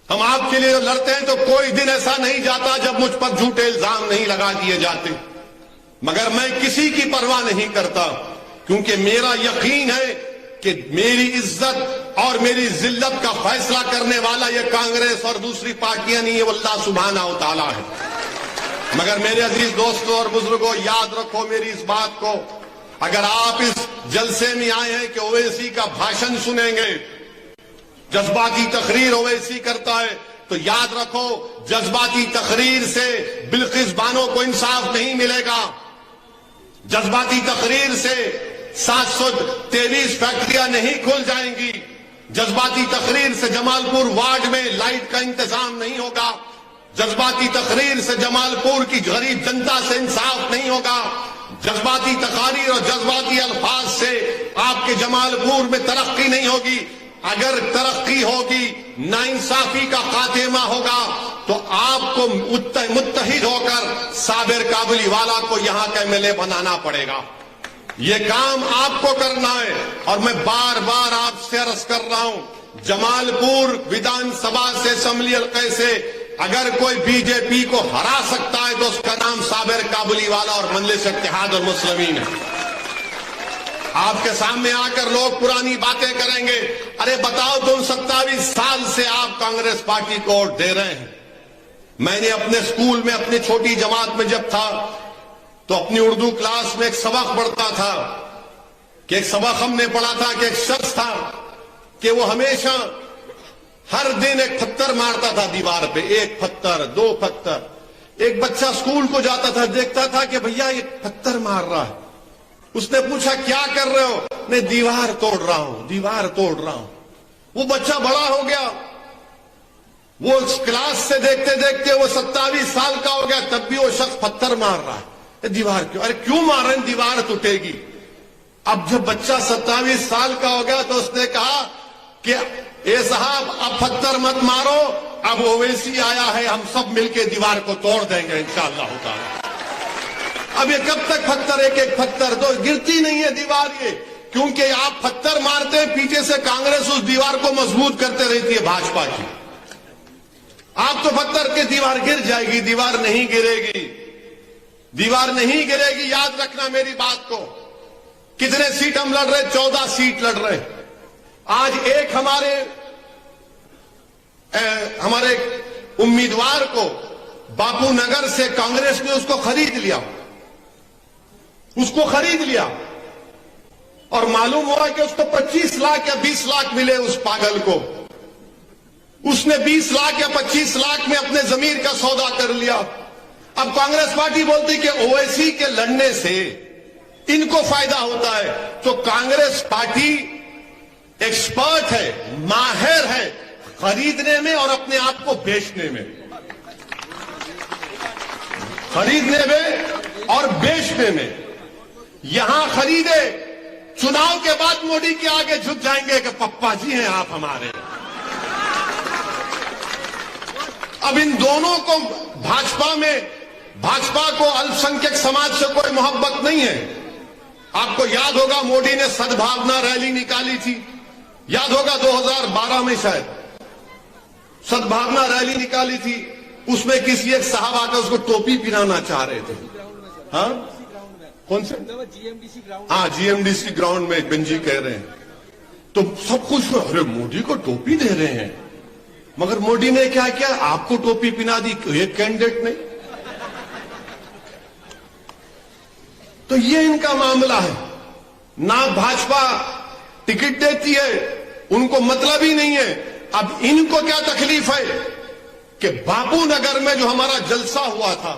हम आपके लिए लड़ते हैं तो कोई दिन ऐसा नहीं जाता जब मुझ पर झूठे इल्जाम नहीं लगा दिए जाते, मगर मैं किसी की परवाह नहीं करता, क्योंकि मेरा यकीन है कि मेरी इज्जत और मेरी जिल्लत का फैसला करने वाला ये कांग्रेस और दूसरी पार्टियां नहीं है, वो अल्लाह सुब्हानहू व तआला है। मगर मेरे अजीज दोस्तों और बुजुर्गों, याद रखो मेरी इस बात को, अगर आप इस जलसे में आए हैं कि ओवैसी का भाषण सुनेंगे, जज्बाती तकरीर ओवैसी करता है, तो याद रखो जज्बाती तकरीर से बिल्किस बानो को इंसाफ नहीं मिलेगा। जज्बाती तकरीर से 723 फैक्ट्रियां नहीं खुल जाएंगी। जज्बाती तकरीर से जमालपुर वार्ड में लाइट का इंतजाम नहीं होगा। जज्बाती तकरीर से जमालपुर की गरीब जनता से इंसाफ नहीं होगा। जज्बाती तकारीर और जज्बाती अल्फाज से आपके जमालपुर में तरक्की नहीं होगी। अगर तरक्की होगी, नाइंसाफी का खात्मा होगा, तो आपको मुत्तहिद होकर साबिर काबुलीवाला को यहां का एमएलए बनाना पड़ेगा। ये काम आपको करना है। और मैं बार बार आपसे अर्ज कर रहा हूं, जमालपुर विधानसभा से असेंबली हल्के से अगर कोई बीजेपी को हरा सकता है तो उसका नाम साबिर काबुलीवाला और मजलिस इत्तेहाद और मुस्लिमीन है। आपके सामने आकर लोग पुरानी बातें करेंगे, अरे बताओ तुम 27 साल से आप कांग्रेस पार्टी को वोट दे रहे हैं। मैंने अपने स्कूल में अपनी छोटी जमात में जब था तो अपनी उर्दू क्लास में एक सबक पढ़ता था कि एक सबक हमने पढ़ा था कि एक शख्स था कि वो हमेशा हर दिन एक पत्थर मारता था दीवार पे, एक पत्थर, दो पत्थर। एक बच्चा स्कूल को जाता था, देखता था कि भैया ये पत्थर मार रहा है। उसने पूछा क्या कर रहे हो? मैं दीवार तोड़ रहा हूं, दीवार तोड़ रहा हूं। वो बच्चा बड़ा हो गया, वो क्लास से देखते देखते वो 27 साल का हो गया, तब भी वो शख्स पत्थर मार रहा है। दीवार क्यों? अरे क्यों मार रहे हैं? दीवार टूटेगी। अब जब बच्चा 27 साल का हो गया तो उसने कहा कि ए साहब अब पत्थर मत मारो, अब ओवैसी आया है, हम सब मिलके दीवार को तोड़ देंगे इंशाअल्लाह ताला। अब ये कब तक पत्थर, एक एक पत्थर तो गिरती नहीं है दीवार ये, क्योंकि आप पत्थर मारते हैं, पीछे से कांग्रेस उस दीवार को मजबूत करते रहती है भाजपा की। आप तो पत्थर के दीवार गिर जाएगी, दीवार नहीं गिरेगी, दीवार नहीं गिरेगी। याद रखना मेरी बात को। कितने सीट हम लड़ रहे? 14 सीट लड़ रहे। आज एक हमारे उम्मीदवार को बापू नगर से कांग्रेस ने उसको खरीद लिया, उसको खरीद लिया और मालूम हुआ कि उसको 25 लाख या 20 लाख मिले उस पागल को। उसने 20 लाख या 25 लाख में अपने जमीर का सौदा कर लिया। अब कांग्रेस पार्टी बोलती कि ओवैसी के लड़ने से इनको फायदा होता है, तो कांग्रेस पार्टी एक्सपर्ट है, माहिर है खरीदने में और अपने आप को बेचने में, खरीदने में और बेचने में। यहां खरीदे, चुनाव के बाद मोदी के आगे झुक जाएंगे कि पप्पा जी हैं आप हमारे। अब इन दोनों को भाजपा को अल्पसंख्यक समाज से कोई मोहब्बत नहीं है। आपको याद होगा मोदी ने सद्भावना रैली निकाली थी, याद होगा 2012 में शायद सद्भावना रैली निकाली थी। उसमें किसी एक साहब आकर उसको टोपी पहनाना चाह रहे थे। हाँ कौन से? GMDC ground. हाँ जीएमडीसी ग्राउंड में गंजी कह रहे हैं तो सब कुछ, अरे मोदी को टोपी दे रहे हैं। मगर मोदी ने क्या किया? आपको टोपी पहना दी, एक कैंडिडेट नहीं। तो ये इनका मामला है। ना भाजपा टिकट देती है, उनको मतलब ही नहीं है। अब इनको क्या तकलीफ है कि बापू नगर में जो हमारा जलसा हुआ था,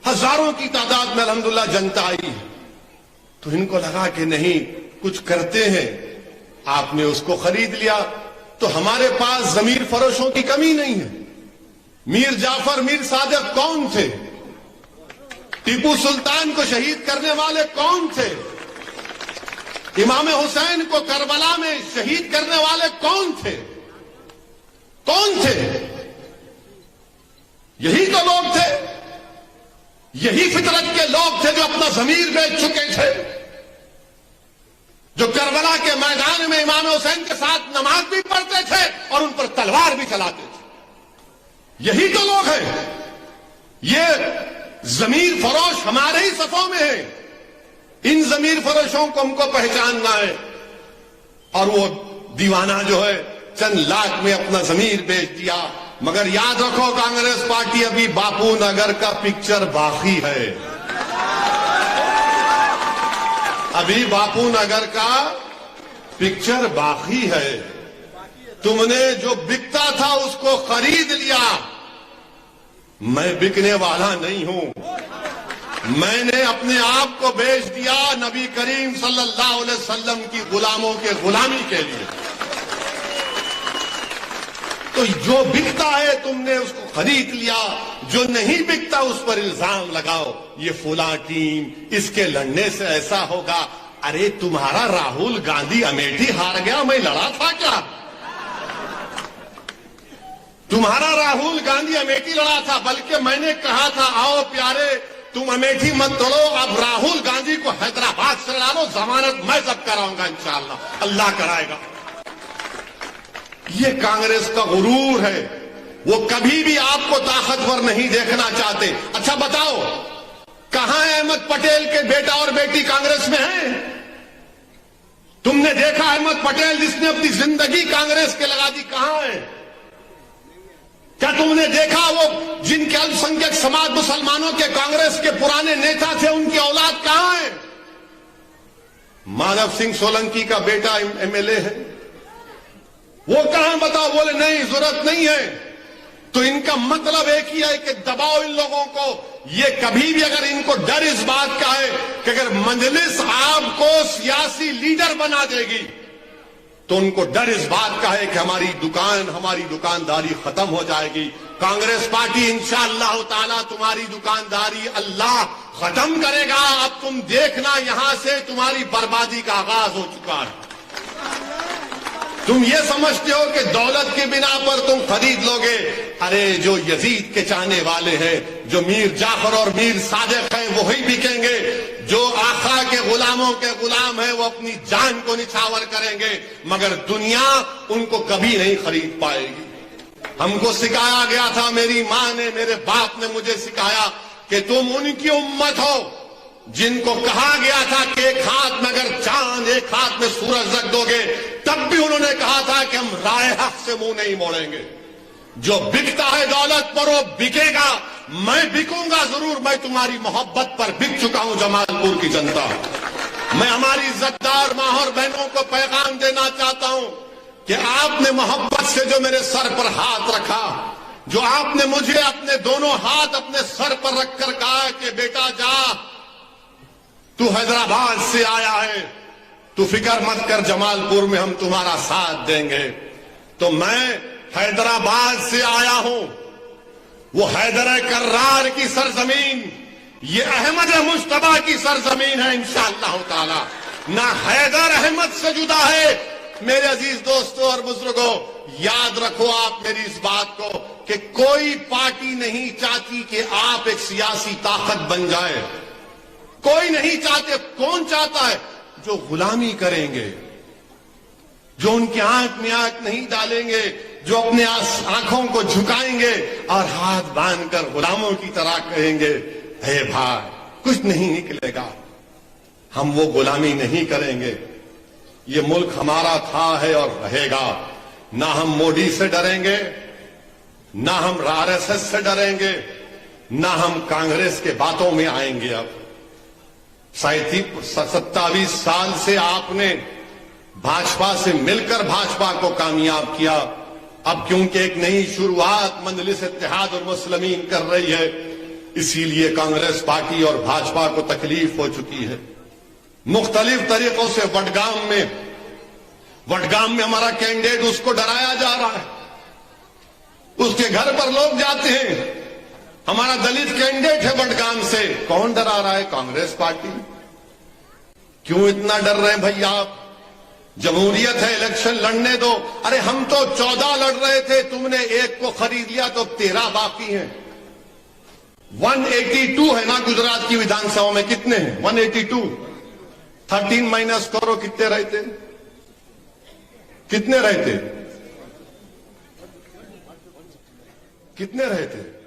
हजारों की तादाद में अल्हम्दुलिल्लाह जनता आई, तो इनको लगा कि नहीं कुछ करते हैं। आपने उसको खरीद लिया तो हमारे पास जमीर फरोशों की कमी नहीं है। मीर जाफर, मीर सादिक कौन थे? टीपू सुल्तान को शहीद करने वाले कौन थे? इमाम हुसैन को करबला में शहीद करने वाले कौन थे? कौन थे? यही तो लोग थे, यही फितरत के लोग थे जो अपना जमीर बेच चुके थे, जो करबला के मैदान में इमाम हुसैन के साथ नमाज भी पढ़ते थे और उन पर तलवार भी चलाते थे। यही तो लोग हैं। ये जमीर फरोश हमारे ही सफों में है। इन जमीर फरोशों को हमको पहचानना है। और वो दीवाना जो है चंद लाख में अपना जमीर बेच दिया। मगर याद रखो, कांग्रेस पार्टी अभी बापू नगर का पिक्चर बाकी है। अभी बापू नगर का पिक्चर बाकी है। तुमने जो बिकता था उसको खरीद लिया। मैं बिकने वाला नहीं हूं। मैंने अपने आप को बेच दिया नबी करीम सल्लल्लाहु अलैहि वसल्लम की गुलामों के गुलामी के लिए। तो जो बिकता है तुमने उसको खरीद लिया, जो नहीं बिकता उस पर इल्जाम लगाओ, ये फुला टीम, इसके लड़ने से ऐसा होगा। अरे तुम्हारा राहुल गांधी अमेठी हार गया, मैं लड़ा था क्या? तुम्हारा राहुल गांधी अमेठी लड़ा था, बल्कि मैंने कहा था आओ प्यारे तुम अमेठी मत तोड़ो, अब राहुल गांधी को हैदराबाद से लड़ा लो, जमानत मैं जब्त कराऊंगा इंशाअल्लाह, अल्लाह कराएगा। ये कांग्रेस का गुरूर है। वो कभी भी आपको ताकतवर नहीं देखना चाहते। अच्छा बताओ, कहां है अहमद पटेल के बेटा और बेटी कांग्रेस में हैं? तुमने देखा अहमद पटेल जिसने अपनी जिंदगी कांग्रेस के लगा दी, कहां है? क्या तुमने देखा वो जिनके अल्पसंख्यक समाज मुसलमानों के कांग्रेस के पुराने नेता थे, उनकी औलाद कहां है? माधव सिंह सोलंकी का बेटा एमएलए है, वो कहां बताओ? बोले नहीं जरूरत नहीं है। तो इनका मतलब एक ही है कि दबाओ इन लोगों को। ये कभी भी अगर इनको डर इस बात का है कि अगर मजलिस आपको सियासी लीडर बना देगी, तो उनको डर इस बात का है कि हमारी दुकानदारी खत्म हो जाएगी। कांग्रेस पार्टी इंशाअल्लाह ताला तुम्हारी दुकानदारी अल्लाह खत्म करेगा। अब तुम देखना, यहां से तुम्हारी बर्बादी का आगाज हो चुका है। तुम ये समझते हो कि दौलत के बिना पर तुम खरीद लोगे। अरे जो यजीद के चाहने वाले हैं, जो मीर जाफर और मीर सादिक हैं, वही बिकेंगे। जो आका के गुलामों के गुलाम हैं, वो अपनी जान को निछावर करेंगे, मगर दुनिया उनको कभी नहीं खरीद पाएगी। हमको सिखाया गया था, मेरी मां ने, मेरे बाप ने मुझे सिखाया कि तुम उनकी उम्मत हो जिनको कहा गया था कि एक हाथ में अगर चांद एक हाथ में सूरज रख दोगे, तब भी उन्होंने कहा था कि हम राय हक से मुंह नहीं मोड़ेंगे। जो बिकता है दौलत पर, वो बिकेगा। मैं बिकूंगा जरूर। मैं तुम्हारी मोहब्बत पर बिक चुका हूं जमालपुर की जनता। मैं हमारी इज्जतदार मां और बहनों को पैगाम देना चाहता हूं कि आपने मोहब्बत से जो मेरे सर पर हाथ रखा, जो आपने मुझे अपने दोनों हाथ अपने सर पर रखकर कहा कि बेटा जा, तू हैदराबाद से आया है, तू फिक्र मत कर, जमालपुर में हम तुम्हारा साथ देंगे। तो मैं हैदराबाद से आया हूं, वो हैदर कर्रार की सरजमीन, ये अहमद मुश्तबा की सरजमीन है इंशाअल्लाह ताला। ना हैदर अहमद से जुदा है। मेरे अजीज दोस्तों और बुजुर्गों, याद रखो आप मेरी इस बात को कि कोई पार्टी नहीं चाहती कि आप एक सियासी ताकत बन जाए। कोई नहीं चाहते। कौन चाहता है? जो गुलामी करेंगे, जो उनकी आंख में आंख नहीं डालेंगे, जो अपने आंखों को झुकाएंगे और हाथ बांधकर गुलामों की तरह कहेंगे हे भाई कुछ नहीं निकलेगा, हम वो गुलामी नहीं करेंगे। ये मुल्क हमारा था, है और रहेगा। ना हम मोदी से डरेंगे, ना हम आरएसएस से डरेंगे, ना हम कांग्रेस के बातों में आएंगे। अब 27 साल से आपने भाजपा से मिलकर भाजपा को कामयाब किया। अब क्योंकि एक नई शुरुआत मजलिस इत्तेहाद और मुस्लिमीन कर रही है, इसीलिए कांग्रेस पार्टी और भाजपा को तकलीफ हो चुकी है। मुख्तलिफ तरीकों से वडगाम में हमारा कैंडिडेट, उसको डराया जा रहा है। उसके घर पर लोग जाते हैं। हमारा दलित कैंडिडेट है वडगाम से, कौन डरा रहा है? कांग्रेस पार्टी। क्यों इतना डर रहे हैं भैया आप? जमहूरियत है, इलेक्शन लड़ने दो। अरे हम तो 14 लड़ रहे थे, तुमने एक को खरीद लिया तो 13 बाकी हैं। 182 है ना गुजरात की विधानसभा में? कितने हैं? 182। 13 माइनस करो, कितने रहते? कितने रहते? कितने रहते?